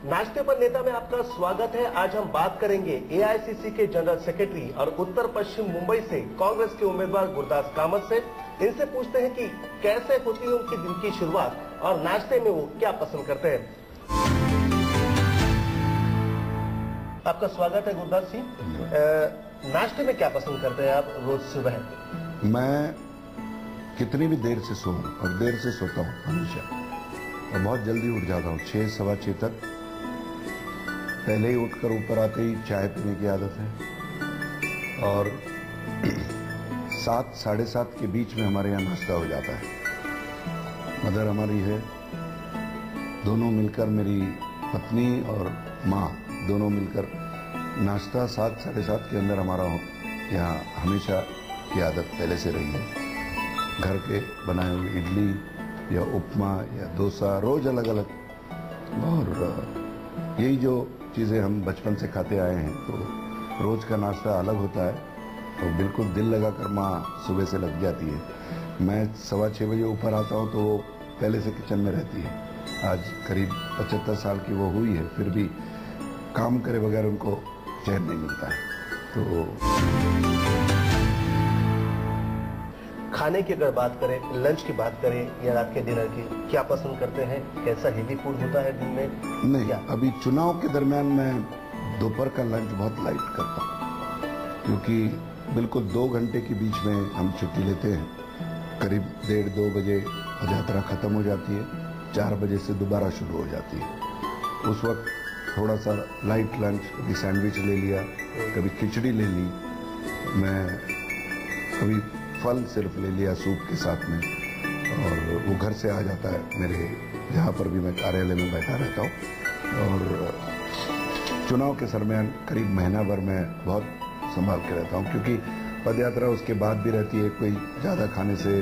नाश्ते पर नेता में आपका स्वागत है। आज हम बात करेंगे एआईसीसी के जनरल सेक्रेटरी और उत्तर पश्चिम मुंबई से कांग्रेस के उम्मीदवार गुरदास कामत से। इनसे पूछते हैं कि कैसे होती है उनकी दिन की शुरुआत और नाश्ते में वो क्या पसंद करते हैं। आपका स्वागत है गुरदास जी। नाश्ते में क्या पसंद करते हैं आप रोज सुबह? मैं कितनी भी देर से सोऊं और देर से सोता हूँ हमेशा, और बहुत जल्दी उठ जाता हूँ। 6 सवा 6 तक पहले ही उठकर ऊपर आते ही चाय पीने की आदत है, और 7 साढ़े 7 के बीच में हमारे यहाँ नाश्ता हो जाता है। मदर हमारी है, दोनों मिलकर, मेरी पत्नी और माँ दोनों मिलकर नाश्ता 7 साढ़े 7 के अंदर हमारा यहाँ हमेशा की आदत पहले से रही है। घर के बनाए हुए इडली या उपमा या डोसा रोज अलग अलग, और यही जो चीज़ें हम बचपन से खाते आए हैं, तो रोज का नाश्ता अलग होता है। तो बिल्कुल दिल लगाकर माँ सुबह से लग जाती है। मैं 6:15 बजे ऊपर आता हूँ तो वो पहले से किचन में रहती है। आज करीब 75 साल की वो हुई है, फिर भी काम करे बगैर उनको चैन नहीं मिलता है। तो खाने की अगर बात करें, लंच की बात करें या रात के डिनर की, क्या पसंद करते हैं? कैसा हेवी फूड होता है दिन में? नहीं, क्या? अभी चुनाव के दरमियान मैं दोपहर का लंच बहुत लाइट करता हूँ, क्योंकि बिल्कुल 2 घंटे के बीच में हम छुट्टी लेते हैं। करीब 1:30-2 बजे यात्रा खत्म हो जाती है, 4 बजे से दोबारा शुरू हो जाती है। उस वक्त थोड़ा सा लाइट लंच, कभी सैंडविच ले लिया, कभी खिचड़ी ले ली, मैं कभी फल सिर्फ ले लिया सूप के साथ में, और वो घर से आ जाता है मेरे, जहाँ पर भी मैं कार्यालय में बैठा रहता हूँ। और चुनाव के दरमियान करीब महीना भर मैं बहुत संभाल के रहता हूँ, क्योंकि पदयात्रा उसके बाद भी रहती है। कोई ज़्यादा खाने से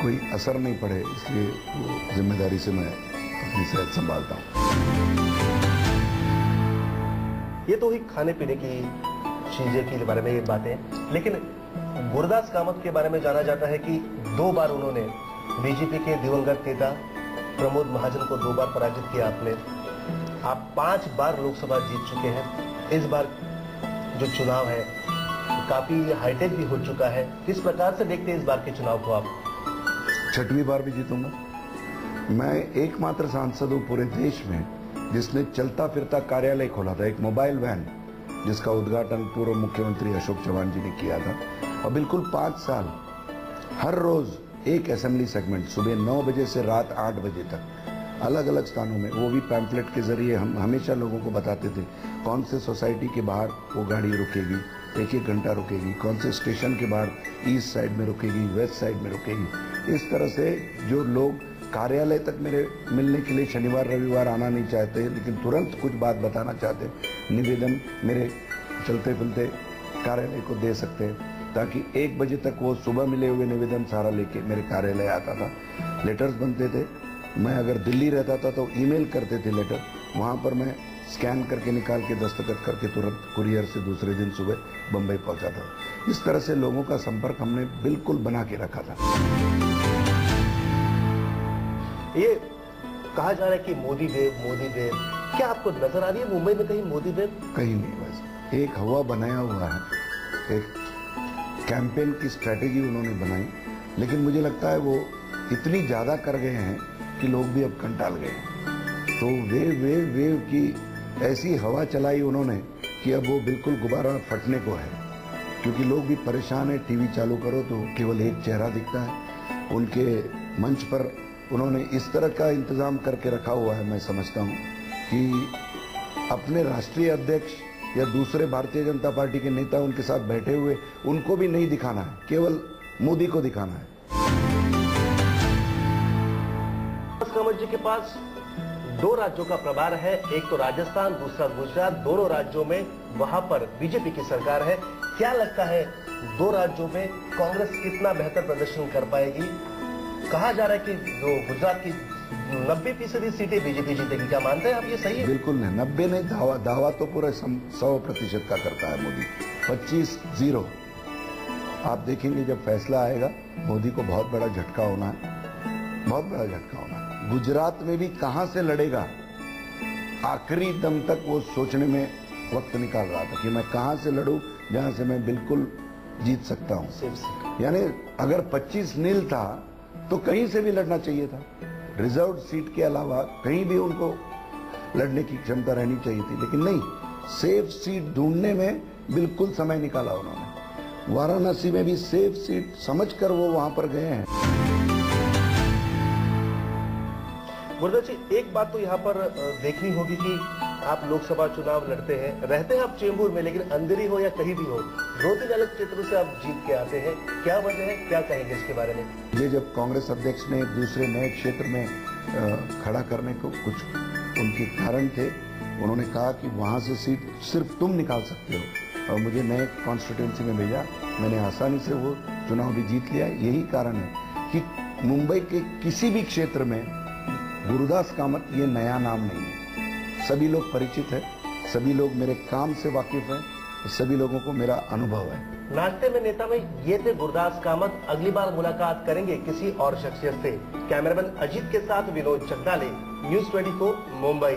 कोई असर नहीं पड़े, इसलिए वो जिम्मेदारी से मैं अपनी सेहत संभालता हूँ। ये तो ही खाने पीने की चीजें के बारे में ये बातें, लेकिन गुरदास कामत के बारे में जाना जाता है कि 2 बार उन्होंने बीजेपी के दिवंगत नेता प्रमोद महाजन को 2 बार पराजित किया आपने। आप 5 बार लोकसभा जीत चुके हैं। इस बार जो चुनाव है काफी हाईटेक भी हो चुका है। किस प्रकार से देखते हैं इस बार के चुनाव को आप? 6वीं बार भी जीतूंगा। मैं एकमात्र सांसद हूँ पूरे देश में जिसने चलता फिरता कार्यालय खोला था, एक मोबाइल वैन, जिसका उद्घाटन पूर्व मुख्यमंत्री अशोक चौहान जी ने किया था। और बिल्कुल 5 साल हर रोज एक असेंबली सेगमेंट, सुबह 9 बजे से रात 8 बजे तक अलग अलग स्थानों में, वो भी पैम्फलेट के जरिए हम हमेशा लोगों को बताते थे कौन से सोसाइटी के बाहर वो गाड़ी रुकेगी, 1-1 घंटा रुकेगी, कौन से स्टेशन के बाहर ईस्ट साइड में रुकेगी, वेस्ट साइड में रुकेगी। इस तरह से जो लोग कार्यालय तक मेरे मिलने के लिए शनिवार रविवार आना नहीं चाहते, लेकिन तुरंत कुछ बात बताना चाहते, निवेदन मेरे चलते फिरते कार्यालय को दे सकते हैं, ताकि 1 बजे तक वो सुबह मिले हुए निवेदन सारा लेके मेरे कार्यालय आता था। लेटर्स बनते थे, मैं अगर दिल्ली रहता था तो ईमेल करते थे लेटर, वहाँ पर मैं स्कैन करके निकाल के दस्तखत करके तुरंत कुरियर से दूसरे दिन सुबह बम्बई पहुँचाता था। इस तरह से लोगों का संपर्क हमने बिल्कुल बना के रखा था। ये कहा जा रहा है कि मोदी वेव, क्या आपको नजर आ रही है मुंबई में कहीं मोदी वेव? कहीं नहीं, वैसे एक हवा बनाया हुआ है, एक कैंपेन की स्ट्रेटेजी उन्होंने बनाई, लेकिन मुझे लगता है वो इतनी ज्यादा कर गए हैं कि लोग भी अब कंटाल गए हैं। तो वेव की ऐसी हवा चलाई उन्होंने कि अब वो बिल्कुल गुब्बारा फटने को है, क्योंकि लोग भी परेशान है। टीवी चालू करो तो केवल एक चेहरा दिखता है। उनके मंच पर उन्होंने इस तरह का इंतजाम करके रखा हुआ है, मैं समझता हूँ कि अपने राष्ट्रीय अध्यक्ष या दूसरे भारतीय जनता पार्टी के नेता उनके साथ बैठे हुए, उनको भी नहीं दिखाना है, केवल मोदी को दिखाना है। कामत जी के पास 2 राज्यों का प्रभार है, एक तो राजस्थान, दूसरा गुजरात। दोनों राज्यों में वहां पर बीजेपी की सरकार है। क्या लगता है 2 राज्यों में कांग्रेस कितना बेहतर प्रदर्शन कर पाएगी? कहा जा रहा है कि जो गुजरात की 90% सीटें बीजेपी जीतेगी। क्या मानते हैं आप, ये सही है? बिल्कुल नहीं, 90 नहीं, दावा तो पूरे 100% का करता है मोदी। 25-0 आप देखेंगे जब फैसला आएगा, मोदी को बहुत बड़ा झटका होना है, बहुत बड़ा झटका होना है। गुजरात में भी कहां से लड़ेगा आखिरी दम तक वो सोचने में वक्त निकाल रहा था कि मैं कहां से लड़ूं जहां से मैं बिल्कुल जीत सकता हूं। Safe seat. यानी अगर 25-0 था तो कहीं से भी लड़ना चाहिए था। रिजर्व सीट के अलावा कहीं भी उनको लड़ने की क्षमता रहनी चाहिए थी, लेकिन नहीं, सेफ सीट ढूंढने में बिल्कुल समय निकाला उन्होंने। वाराणसी में भी सेफ सीट समझकर वो वहां पर गए हैं। गुरुदास जी, एक बात तो यहाँ पर देखनी होगी कि आप लोकसभा चुनाव लड़ते हैं, रहते हैं आप चेंबूर में, लेकिन अंदर ही हो या कहीं भी हो, 2-3 अलग क्षेत्रों से आप जीत के आते हैं। क्या वजह है, क्या कहेंगे इसके बारे में? ये जब कांग्रेस अध्यक्ष ने दूसरे नए क्षेत्र में खड़ा करने को कुछ उनके कारण थे, उन्होंने कहा कि वहां से सीट सिर्फ तुम निकाल सकते हो, और मुझे नए कॉन्स्टिट्यूंसी में भेजा। मैंने आसानी से वो चुनाव भी जीत लिया। यही कारण है कि मुंबई के किसी भी क्षेत्र में गुरुदास कामत ये नया नाम नहीं है। सभी लोग परिचित है, सभी लोग मेरे काम से वाकिफ है, सभी लोगों को मेरा अनुभव है। नाश्ते में नेता में ये थे गुरुदास कामत। अगली बार मुलाकात करेंगे किसी और शख्सियत से। कैमरामैन अजीत के साथ विनोद चकदाले, न्यूज़ 24 मुंबई।